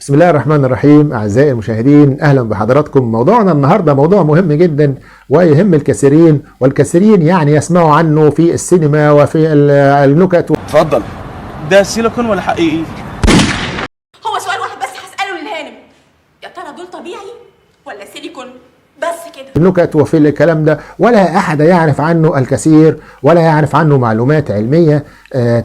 بسم الله الرحمن الرحيم. أعزائي المشاهدين، أهلا بحضراتكم. موضوعنا النهاردة موضوع مهم جدا ويهم الكثيرين، والكثيرين يعني يسمعوا عنه في السينما وفي النكت. اتفضل. ده سيليكون ولا حقيقي؟ هو سؤال واحد بس هسأله للهانم، يا ترى دول طبيعي ولا سيليكون؟ بس كده. النكت وفي الكلام ده، ولا أحد يعرف عنه الكثير ولا يعرف عنه معلومات علمية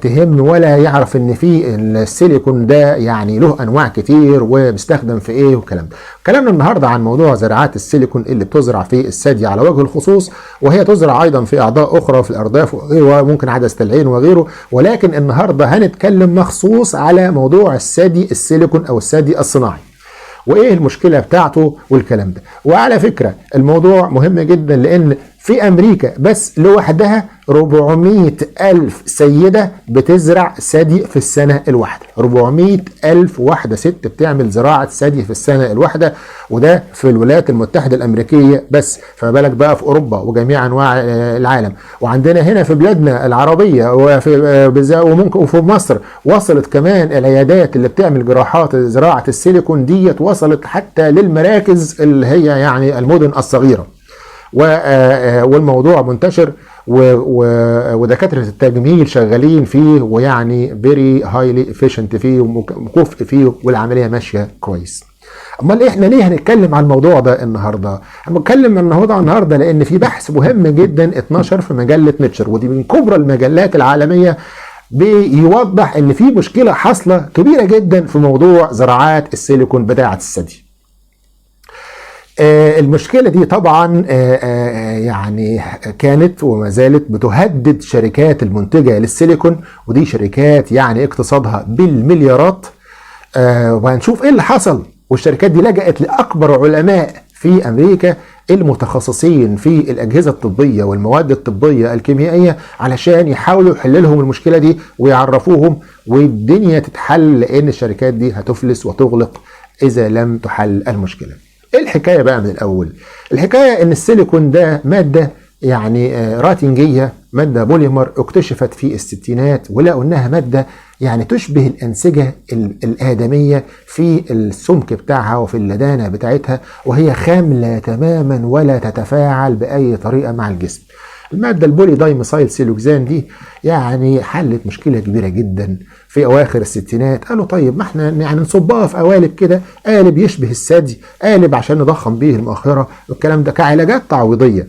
تهم، ولا يعرف ان في السيليكون ده يعني له انواع كتير وبيستخدم في ايه والكلام ده. كلامنا النهارده عن موضوع زراعات السيليكون اللي بتزرع في الثدي على وجه الخصوص، وهي تزرع ايضا في اعضاء اخرى في الارداف وممكن عدسة العين وغيره، ولكن النهارده هنتكلم مخصوص على موضوع الثدي السيليكون او الثدي الصناعي وايه المشكله بتاعته والكلام ده. وعلى فكره الموضوع مهم جدا، لان في امريكا بس لوحدها 400 ألف سيدة بتزرع ثدي في السنة الواحدة. 400 ألف واحدة ست بتعمل زراعة ثدي في السنة الواحدة، وده في الولايات المتحدة الأمريكية بس، فما بالك بقى في أوروبا وجميع أنواع العالم. وعندنا هنا في بلادنا العربية وممكن وفي مصر وصلت كمان العيادات اللي بتعمل جراحات زراعة السيليكون ديت، وصلت حتى للمراكز اللي هي يعني المدن الصغيرة. والموضوع منتشر ودكاترة التجميل شغالين فيه، ويعني فيري هايلي افيشنت فيه وكفء فيه، والعملية ماشية كويس. امال احنا ليه هنتكلم عن الموضوع ده النهارده؟ هنتكلم عن الموضوع النهارده لان في بحث مهم جدا اتنشر في مجلة نيتشر، ودي من كبرى المجلات العالمية، بيوضح ان في مشكلة حاصلة كبيرة جدا في موضوع زراعات السيليكون بتاعة الثدي. المشكلة دي طبعا يعني كانت وما زالت بتهدد شركات المنتجة للسيليكون، ودي شركات يعني اقتصادها بالمليارات. وهنشوف ايه اللي حصل، والشركات دي لجأت لأكبر علماء في أمريكا المتخصصين في الأجهزة الطبية والمواد الطبية الكيميائية علشان يحاولوا يحلوا لهم المشكلة دي ويعرفوهم، والدنيا تتحل، لأن الشركات دي هتفلس وتغلق إذا لم تحل المشكلة. ايه الحكايه بقى من الاول؟ الحكايه ان السيليكون ده ماده يعني راتنجيه، ماده بوليمر اكتشفت في الستينات، ولقوا انها ماده يعني تشبه الانسجه الادميه في السمك بتاعها وفي اللدانه بتاعتها، وهي خامله تماما ولا تتفاعل باي طريقه مع الجسم. المادة البولي دايميثايل سيلوكسان دي يعني حلت مشكلة كبيرة جدا في أواخر الستينات. قالوا طيب ما احنا يعني نصبها في قوالب كده، قالب يشبه الثدي، قالب عشان نضخم بيه المؤخرة والكلام ده كعلاجات تعويضية.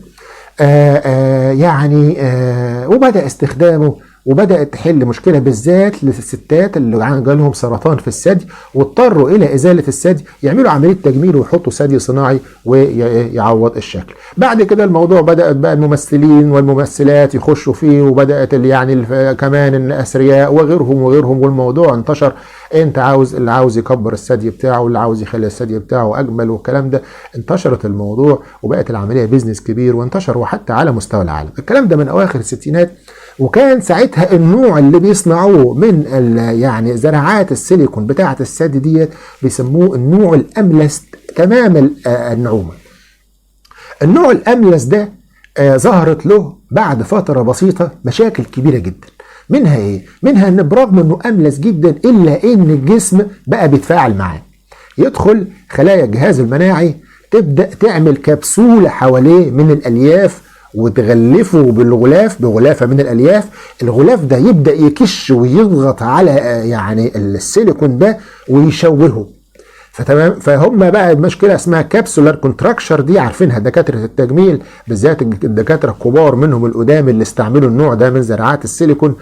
وبدأ استخدامه، وبدأت تحل مشكلة بالذات للستات اللي جالهم سرطان في الثدي واضطروا إلى إزالة الثدي، يعملوا عملية تجميل ويحطوا ثدي صناعي ويعوض الشكل. بعد كده الموضوع بدأت بقى الممثلين والممثلات يخشوا فيه، وبدأت يعني كمان الأثرياء وغيرهم، والموضوع انتشر. انت اللي عاوز يكبر الثدي بتاعه، واللي عاوز يخلي الثدي بتاعه أجمل والكلام ده. انتشرت الموضوع وبقت العملية بيزنس كبير، وانتشر وحتى على مستوى العالم. الكلام ده من أواخر الستينات، وكان ساعتها النوع اللي بيصنعوه من يعني زراعات السيليكون بتاعة الثدي ديت بيسموه النوع الأملس تمام النعومة. النوع الأملس ده ظهرت له بعد فترة بسيطة مشاكل كبيرة جدا. منها ايه؟ منها ان برغم انه أملس جدا الا ان الجسم بقى بيتفاعل معاه. يدخل خلايا الجهاز المناعي تبدأ تعمل كبسولة حواليه من الألياف وتغلفه بغلافة من الألياف. الغلاف ده يبدأ يكش ويضغط على يعني السيليكون ده ويشوهه. فتمام، فهم بقى المشكلة اسمها كابسولار كونتراكشر، دي عارفينها دكاترة التجميل بالذات، الدكاترة الكبار منهم القدام اللي استعملوا النوع ده من زراعات السيليكون.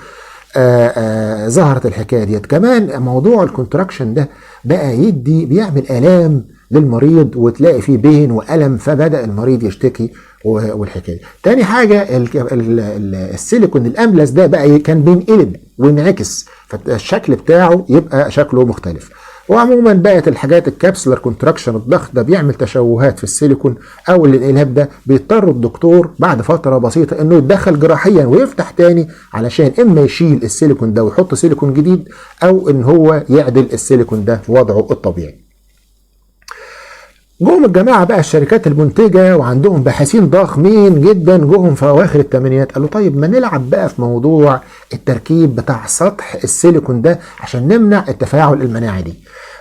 ظهرت الحكاية ديت. كمان موضوع الكونتراكشن ده بقى بيعمل آلام للمريض، وتلاقي فيه بين وألم، فبدأ المريض يشتكي والحكايه. تاني حاجه السيليكون الاملس ده بقى كان بينقلب وينعكس، فالشكل بتاعه يبقى شكله مختلف. وعموما بقت الحاجات الكابسولار كونتراكشن، الضغط ده بيعمل تشوهات في السيليكون او الانقلاب ده، بيضطر الدكتور بعد فتره بسيطه انه يتدخل جراحيا ويفتح تاني علشان اما يشيل السيليكون ده ويحط سيليكون جديد، او ان هو يعدل السيليكون ده في وضعه الطبيعي. جوهم الجماعة بقى الشركات المنتجة وعندهم باحثين ضخمين جدا، جوهم في أواخر الثمانينات قالوا طيب ما نلعب بقى في موضوع التركيب بتاع سطح السيليكون ده عشان نمنع التفاعل المناعي دي.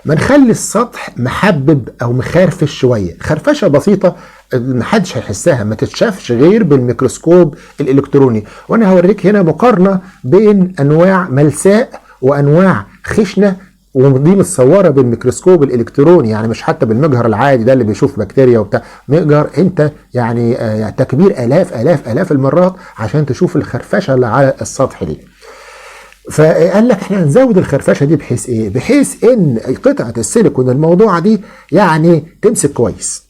ما نخلي السطح محبب او مخرفش شويه، خرفشه بسيطه محدش هيحسها، ما تتشافش غير بالميكروسكوب الالكتروني. وانا هوريك هنا مقارنه بين انواع ملساء وانواع خشنه، ودي متصوره بالميكروسكوب الالكتروني، يعني مش حتى بالمجهر العادي ده اللي بيشوف بكتيريا وبتاع، مجهر انت يعني تكبير الاف المرات عشان تشوف الخرفشه اللي على السطح دي. فقال لك احنا هنزود الخرفشه دي بحيث ايه؟ بحيث ان قطعه السيليكون الموضوعه دي يعني تمسك كويس،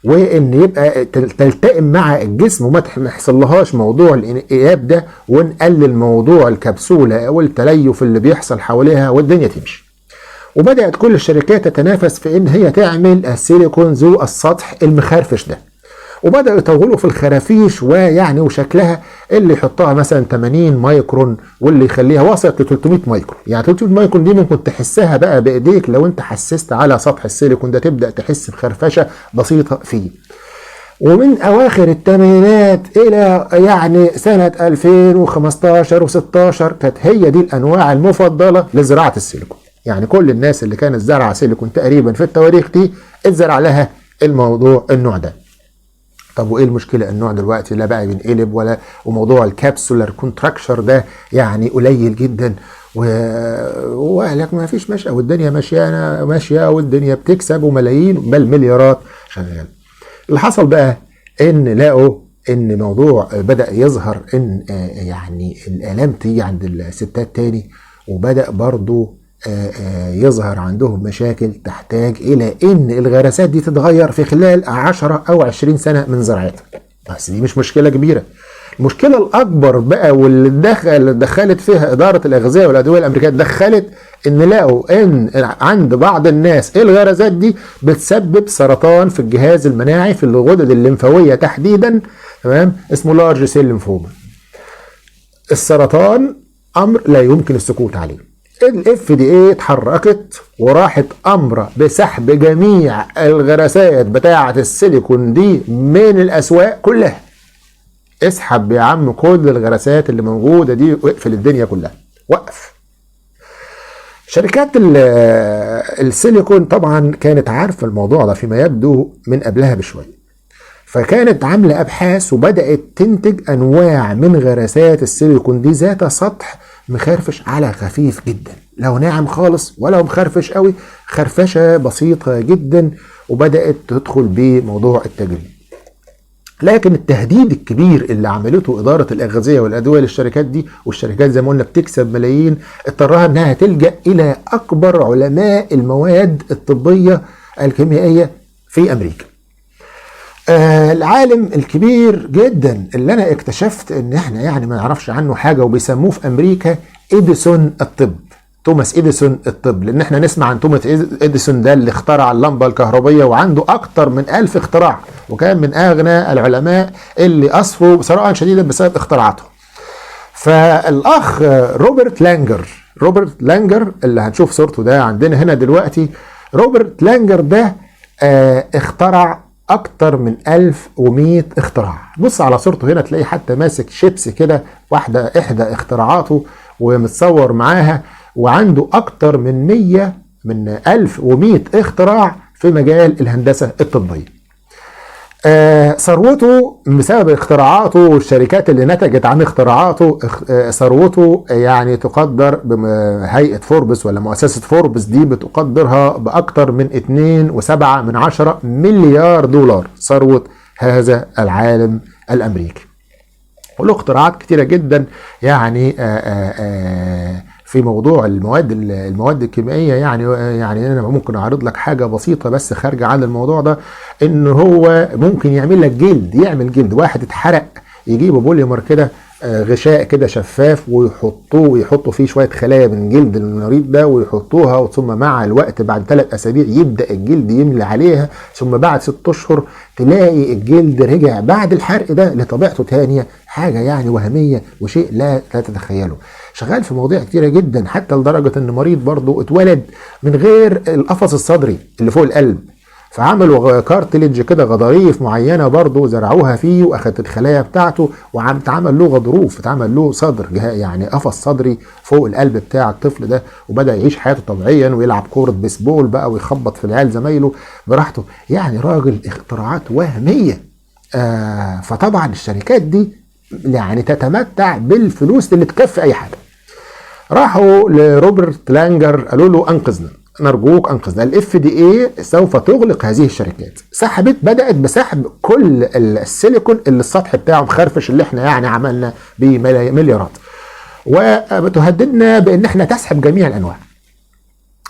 وان يبقى تلتئم مع الجسم وما يحصلهاش موضوع الانقياب ده، ونقلل موضوع الكبسوله والتليف اللي بيحصل حواليها والدنيا تمشي. وبدات كل الشركات تتنافس في ان هي تعمل السيليكون ذو السطح المخرفش ده، وبداوا يطولوا في الخرافيش ويعني وشكلها، اللي يحطها مثلا 80 مايكرون واللي يخليها وصلت ل 300 مايكرون. يعني 300 مايكرون دي ممكن تحسها بقى بايديك، لو انت حسست على سطح السيليكون ده تبدا تحس بخرفشه بسيطه فيه. ومن اواخر الثمانينات الى يعني سنه 2015 و16 كانت هي دي الانواع المفضله لزراعه السيليكون. يعني كل الناس اللي كانت زرعه سيليكون تقريبا في التواريخ دي اتزرع لها النوع ده. طب وايه المشكله؟ النوع دلوقتي لا بقى بينقلب ولا، وموضوع الكابسولار كونتراكشر ده يعني قليل جدا، وقال لك ما فيش ماشيه، والدنيا ماشيه والدنيا بتكسب وملايين بل مليارات شغال. اللي حصل بقى ان لقوا ان موضوع بدا يظهر ان يعني الالام تيجي عند الستات تاني، وبدا برضو يظهر عندهم مشاكل تحتاج الى ان الغراسات دي تتغير في خلال 10 او 20 سنه من زراعتها. بس دي مش مشكله كبيره. المشكله الاكبر بقى واللي دخلت فيها اداره الاغذيه والادويه الامريكيه، دخلت ان لقوا ان عند بعض الناس الغراسات دي بتسبب سرطان في الجهاز المناعي في الغدد الليمفاويه تحديدا، تمام، اسمه لارج سيل ليمفوما. السرطان امر لا يمكن السكوت عليه. FDA اتحركت وراحت امره بسحب جميع الغراسات بتاعه السيليكون دي من الاسواق كلها. اسحب يا عم كل الغراسات اللي موجوده دي واقفل الدنيا كلها، وقف. شركات السيليكون طبعا كانت عارفه الموضوع ده فيما يبدو من قبلها بشويه، فكانت عامله ابحاث وبدات تنتج انواع من غراسات السيليكون دي ذات سطح مخرفش على خفيف جدا، لو ناعم خالص ولا مخرفش قوي، خرفشه بسيطه جدا، وبدات تدخل بموضوع التجريب. لكن التهديد الكبير اللي عملته اداره الاغذيه والادويه للشركات دي، والشركات زي ما قلنا بتكسب ملايين، اضطرها انها تلجا الى اكبر علماء المواد الطبيه الكيميائيه في امريكا. العالم الكبير جدا اللي انا اكتشفت ان احنا يعني ما نعرفش عنه حاجه، وبيسموه في امريكا اديسون الطب، توماس اديسون الطب، لان احنا نسمع عن توماس اديسون ده اللي اخترع اللمبه الكهربيه وعنده اكتر من 1000 اختراع، وكان من اغنى العلماء اللي اسفوا ثراء شديدا بسبب اختراعاتهم. فالاخ روبرت لانجر اللي هنشوف صورته ده عندنا هنا دلوقتي، روبرت لانجر ده اخترع اكتر من 1100 اختراع. بص على صورته هنا تلاقي حتى ماسك شيبس كده، احدى اختراعاته ومتصور معاها، وعنده اكتر من 1100 اختراع في مجال الهندسة الطبية. ثروته بسبب اختراعاته والشركات اللي نتجت عن اختراعاته، ثروته يعني تقدر بهيئة فوربس ولا مؤسسة فوربس دي بتقدرها بأكتر من 2.7 مليار دولار ثروة هذا العالم الأمريكي. وله اختراعات كتيرة جدا يعني في موضوع المواد الكيميائيه. يعني انا ممكن اعرض لك حاجه بسيطه بس خارجه عن الموضوع ده، ان هو ممكن يعمل لك يعمل جلد واحد اتحرق، يجيبوا بوليمر كده غشاء كده شفاف ويحطوا فيه شويه خلايا من جلد المريض ده ويحطوها، ثم مع الوقت بعد 3 أسابيع يبدا الجلد يملى عليها، ثم بعد 6 اشهر تلاقي الجلد رجع بعد الحرق ده لطبيعته تانية. حاجه يعني وهميه وشيء لا تتخيله. شغال في مواضيع كتيره جدا، حتى لدرجه ان مريض برضه اتولد من غير القفص الصدري اللي فوق القلب، فعملوا كارتليج كده، غضاريف معينه برضو زرعوها فيه، واخدت الخلايا بتاعته اتعمل له غضروف، اتعمل له صدر، يعني قفص صدري فوق القلب بتاع الطفل ده، وبدا يعيش حياته طبيعيا ويلعب كوره بيسبول بقى ويخبط في العيال زمايله براحته. يعني راجل اختراعات وهميه. فطبعا الشركات دي يعني تتمتع بالفلوس اللي تكفي اي حاجه. راحوا لروبرت لانجر قالوا له انقذنا، نرجوك انقذنا، الاف دي اي سوف تغلق هذه الشركات. بدات بسحب كل السيليكون اللي السطح بتاعه مخرفش، اللي احنا يعني عملنا بيه مليارات، وتهددنا بان احنا تسحب جميع الانواع.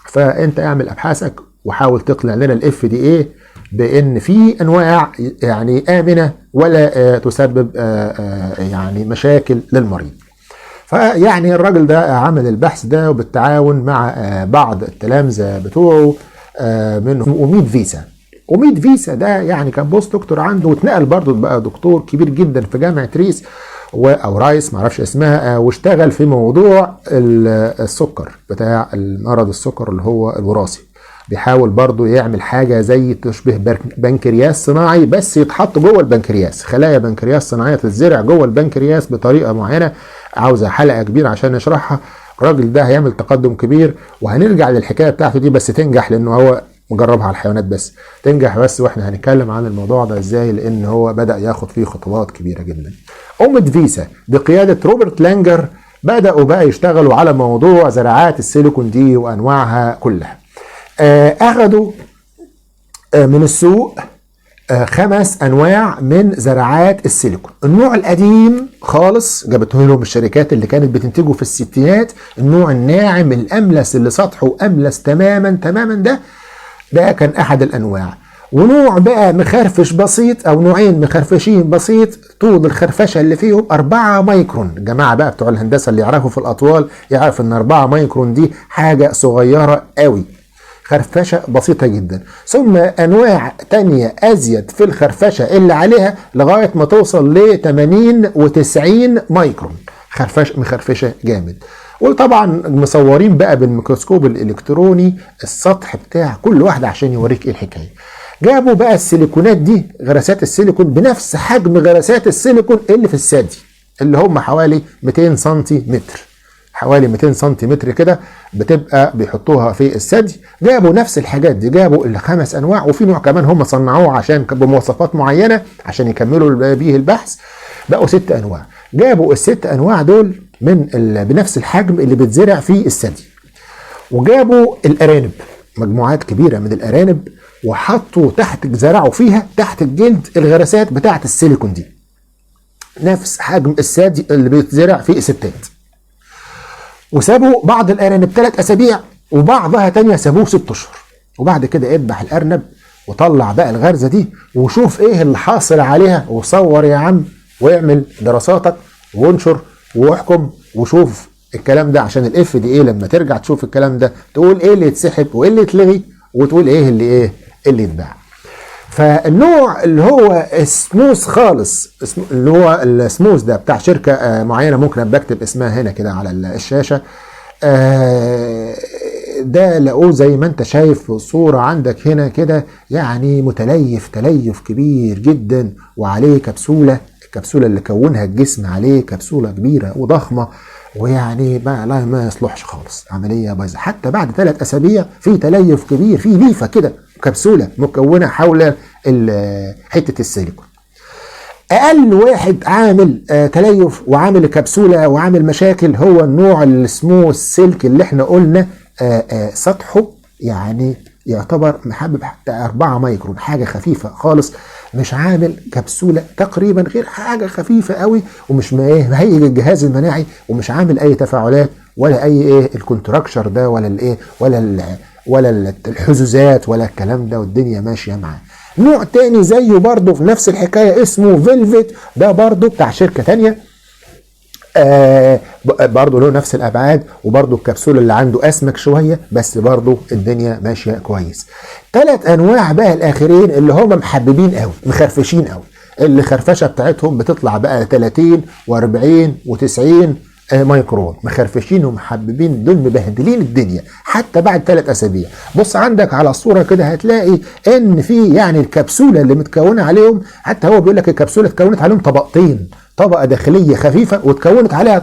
فانت اعمل ابحاثك وحاول تقنع لنا الاف دي اي بان في انواع يعني امنه ولا تسبب يعني مشاكل للمريض. فيعني الراجل ده عمل البحث ده وبالتعاون مع بعض التلامذه بتوعه منهم أوميد فيسا. أوميد فيسا ده يعني كان بوست دكتور عنده، واتنقل برضه بقى دكتور كبير جدا في جامعه ريس او رايس معرفش اسمها، واشتغل في موضوع السكر بتاع المرض السكر اللي هو الوراثي. بيحاول برضه يعمل حاجه زي تشبه بنكرياس صناعي، بس يتحط جوه البنكرياس، خلايا بنكرياس صناعيه تتزرع جوه البنكرياس بطريقه معينه، عاوزه حلقه كبيره عشان نشرحها. الراجل ده هيعمل تقدم كبير، وهنرجع للحكايه بتاعته دي بس تنجح، لانه هو مجربها على الحيوانات بس تنجح بس، واحنا هنتكلم عن الموضوع ده ازاي، لان هو بدا ياخد فيه خطوات كبيره جدا. أوميد فيسا بقياده روبرت لانجر بداوا بقى يشتغلوا على موضوع زراعات السيليكون دي وانواعها كلها. اخذوا من السوق 5 انواع من زراعات السيليكون. النوع القديم خالص جابته لهم الشركات اللي كانت بتنتجه في الستينات، النوع الناعم الاملس اللي سطحه املس تماما ده كان احد الانواع. ونوع بقى مخرفش بسيط، او نوعين مخرفشين بسيط، طول الخرفشه اللي فيهم 4 مايكرون. الجماعه بقى بتوع الهندسه اللي يعرفوا في الاطوال يعرف ان 4 مايكرون دي حاجه صغيره قوي، خرفشه بسيطه جدا. ثم انواع تانية ازيد في الخرفشه اللي عليها لغايه ما توصل ل 80 و90 مايكرون، مخرفشه جامد. وطبعا مصورين بقى بالميكروسكوب الالكتروني السطح بتاع كل واحده عشان يوريك ايه الحكايه. جابوا بقى السيليكونات دي، غراسات السيليكون بنفس حجم غراسات السيليكون اللي في الثدي، اللي هم حوالي 200 سنتيمتر، حوالي 200 سنتيمتر كده بتبقى بيحطوها في الثدي. جابوا نفس الحاجات دي، جابوا ال5 انواع، وفي نوع كمان هم صنعوه عشان بمواصفات معينه عشان يكملوا بيه البحث، بقوا 6 انواع. جابوا ال6 انواع دول بنفس الحجم اللي بتزرع في الثدي. وجابوا الارانب، مجموعات كبيره من الارانب، وحطوا زرعوا فيها تحت الجلد الغراسات بتاعه السيليكون دي نفس حجم الثدي اللي بيتزرع في الستات. وسابوا بعض الارانب 3 اسابيع، وبعضها تانية سابوه 6 اشهر. وبعد كده اذبح الارنب وطلع بقى الغرزه دي وشوف ايه اللي حاصل عليها، وصور يا عم واعمل دراساتك وانشر واحكم وشوف الكلام ده، عشان الاف دي ايه لما ترجع تشوف الكلام ده تقول ايه اللي يتسحب وايه اللي يتلغي، وتقول ايه اللي يتباع. فالنوع اللي هو سموث خالص، اللي هو السموث ده بتاع شركه معينه، ممكن ابقى اكتب اسمها هنا كده على الشاشه. ده لقوه زي ما انت شايف في الصوره عندك هنا كده، يعني تليف كبير جدا، وعليه كبسوله، الكبسوله اللي كونها الجسم عليه كبسوله كبيره وضخمه، ويعني ما يصلحش خالص، عمليه بايظه. حتى بعد 3 اسابيع في تليف كبير، في ليفه كده، كبسوله مكونه حول حته السيليكون. اقل واحد عامل تليف وعامل كبسوله وعامل مشاكل هو النوع السموث سلك اللي احنا قلنا سطحه يعني يعتبر محبب حتى 4 مايكرون، حاجه خفيفه خالص، مش عامل كبسوله تقريبا غير حاجه خفيفه قوي، ومش مهيج الجهاز المناعي، ومش عامل اي تفاعلات ولا اي الكونتراكشر ده ولا الحزوزات ولا الكلام ده، والدنيا ماشيه معاه. نوع تاني زيه برضه في نفس الحكايه اسمه فيلفت، ده برضه بتاع شركه تانيه، برضه له نفس الابعاد، وبرضه الكبسوله اللي عنده اسمك شويه، بس برضه الدنيا ماشيه كويس. 3 انواع بقى الاخرين اللي هم محببين قوي، مخرفشين قوي، اللي خرفشه بتاعتهم بتطلع بقى 30 و40 و90 مايكرون، مخرفشين ومحببين، دول مبهدلين الدنيا حتى بعد 3 أسابيع. بص عندك على الصوره كده هتلاقي ان في يعني الكبسوله اللي متكونه عليهم، حتى هو بيقول لك الكبسوله اتكونت عليهم طبقتين، طبقه داخليه خفيفه وتكونت عليها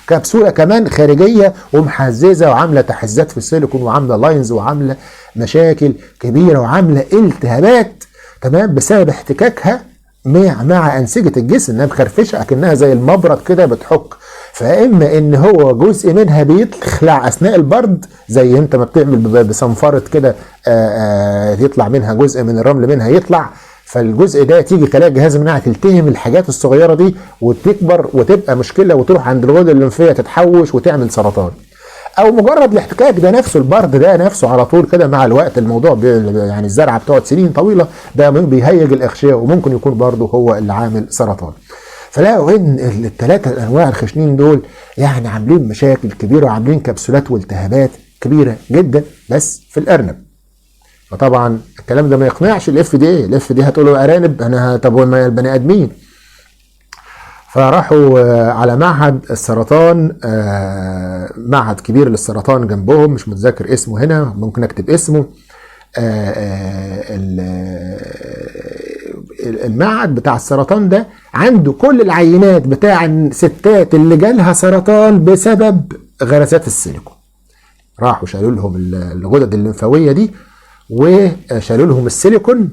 كبسوله كمان خارجيه ومحززه وعامله تحزات في السيليكون وعامله لاينز وعامله مشاكل كبيره وعامله التهابات، تمام، بسبب احتكاكها مع انسجه الجسم، انها مخرفشه اكنها زي المبرد كده بتحك. فاما ان هو جزء منها بيخلع اثناء البرد زي انت ما بتعمل بصنفره كده، يطلع منها جزء من الرمل منها يطلع، فالجزء ده تيجي خلايا الجهاز المناعي تلتهم الحاجات الصغيره دي وتكبر وتبقى مشكله وتروح عند الغده الليمفيه تتحوش وتعمل سرطان. او مجرد الاحتكاك ده نفسه، البرد ده نفسه على طول كده مع الوقت، الموضوع يعني الزرعه بتقعد سنين طويله، ده بيهيج الاغشيه وممكن يكون برضه هو اللي عامل سرطان. فلاقوا ان ال3 انواع الخشنين دول يعني عاملين مشاكل كبيره وعاملين كبسولات والتهابات كبيره جدا بس في الارنب. فطبعا الكلام ده ما يقنعش الاف دي، الاف دي هتقول له ارانب، انا طب وما البني ادمين. فراحوا على معهد السرطان، معهد كبير للسرطان جنبهم، مش متذكر اسمه هنا، ممكن اكتب اسمه. المعهد بتاع السرطان ده عنده كل العينات بتاع الستات اللي جالها سرطان بسبب غرزات السيليكون. راحوا شالوا لهم الغدد الليمفاويه دي وشالوا لهم السيليكون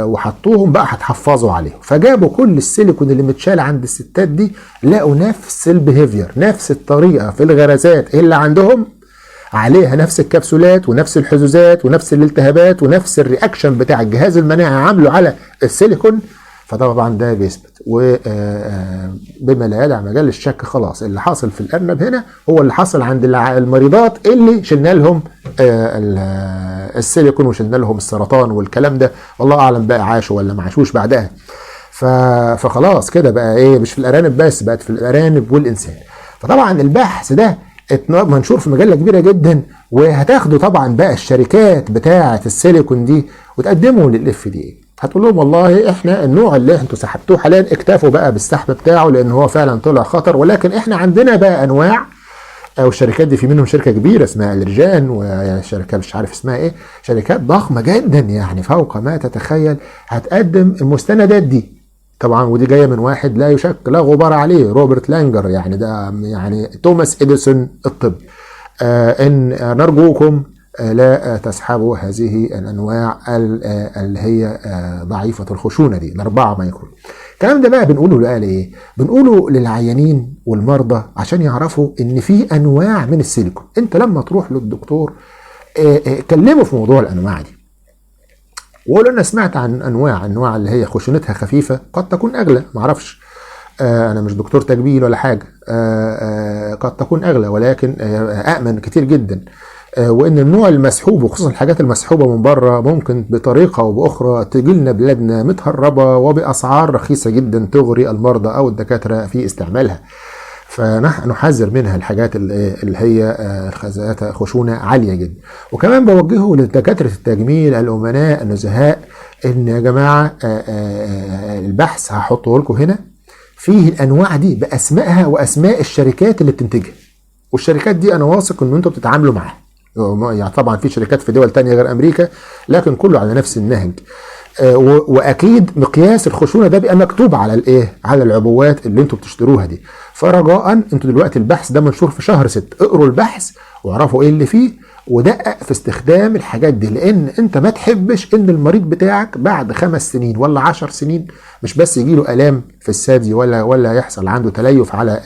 وحطوهم بقى هتحفظوا عليهم، فجابوا كل السيليكون اللي متشال عند الستات دي، لقوا نفس البيهيفير، نفس الطريقه في الغرزات اللي عندهم، عليها نفس الكبسولات ونفس الحزوزات ونفس الالتهابات ونفس الرياكشن بتاع الجهاز المناعي عامله على السيليكون. فطبعا ده بيثبت وبما لا يدع مجال للشك، خلاص اللي حاصل في الارنب هنا هو اللي حصل عند المريضات اللي شلنا لهم السيليكون وشلنا لهم السرطان والكلام ده، والله اعلم بقى عاشوا ولا ما عاشوش بعدها. فخلاص كده بقى ايه، مش في الارانب بس، بقت في الارانب والانسان. فطبعا البحث ده منشور في مجله كبيره جدا، وهتاخدوا طبعا بقى الشركات بتاعه السيليكون دي وتقدموا للاف دي اي، هتقول لهم والله احنا النوع اللي انتوا سحبتوه حاليا اكتفوا بقى بالسحب بتاعه لان هو فعلا طلع خطر، ولكن احنا عندنا بقى انواع، او الشركات دي في منهم شركه كبيره اسمها الرجان، وشركه مش عارف اسمها ايه، شركات ضخمه جدا يعني فوق ما تتخيل، هتقدم المستندات دي طبعا، ودي جايه من واحد لا يشك لا غبار عليه، روبرت لانجر، يعني ده يعني توماس اديسون الطب. ان نرجوكم لا تسحبوا هذه الانواع اللي هي ضعيفه الخشونه دي، ال4 مايكرون. الكلام ده بقى بنقوله ليه؟ بنقوله للعيانين والمرضى عشان يعرفوا ان في انواع من السيليكون. انت لما تروح للدكتور كلمه في موضوع الانواع دي، وقول انا سمعت عن انواع اللي هي خشونتها خفيفه قد تكون اغلى، معرفش، انا مش دكتور تجميل ولا حاجه، قد تكون اغلى ولكن امن كتير جدا، وان النوع المسحوب وخصوصا الحاجات المسحوبه من بره ممكن بطريقه او باخرى تجي لنا بلادنا متهربه وباسعار رخيصه جدا تغري المرضى او الدكاتره في استعمالها. فنحذر منها الحاجات اللي هي ذات خشونه عاليه جدا. وكمان بوجهه لدكاتره التجميل الامناء النزهاء ان يا جماعه البحث هحطه لكم هنا فيه الانواع دي باسمائها واسماء الشركات اللي بتنتجها، والشركات دي انا واثق ان انتم بتتعاملوا معاها، يعني طبعا في شركات في دول تانية غير امريكا لكن كله على نفس النهج، واكيد مقياس الخشونه ده بيبقى مكتوب على الايه، على العبوات اللي انتم بتشتروها دي. فرجاء انتوا دلوقتي البحث ده منشور في شهر 6، اقروا البحث واعرفوا ايه اللي فيه ودقق في استخدام الحاجات دي، لان انت ما تحبش ان المريض بتاعك بعد 5 سنين ولا 10 سنين مش بس يجيله الام في الثدي ولا يحصل عنده تليف على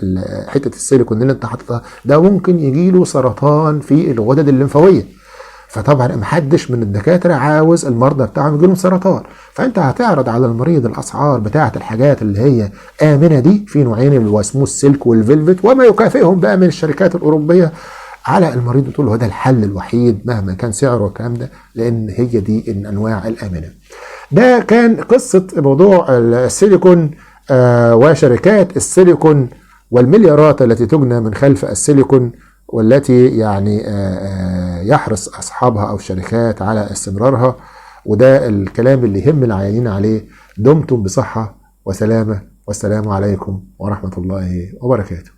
حته السيليكون اللي انت حاططها، ده ممكن يجيله سرطان في الغدد الليمفاويه. فطبعا محدش من الدكاتره عاوز المرضى بتاعهم يجيلهم سرطان، فانت هتعرض على المريض الاسعار بتاعه الحاجات اللي هي امنه دي، في نوعين اللي هو اسمه السلك والفيلفت وما يكافئهم بقى من الشركات الاوروبيه على المريض، وتقول له ده الحل الوحيد مهما كان سعره والكلام ده، لان هي دي الانواع الامنه. ده كان قصه موضوع السيليكون وشركات السيليكون والمليارات التي تجنى من خلف السيليكون، والتي يعني يحرص اصحابها او الشركات على استمرارها. وده الكلام اللي يهم العيانين عليه. دمتم بصحه وسلامه والسلام عليكم ورحمة الله وبركاته.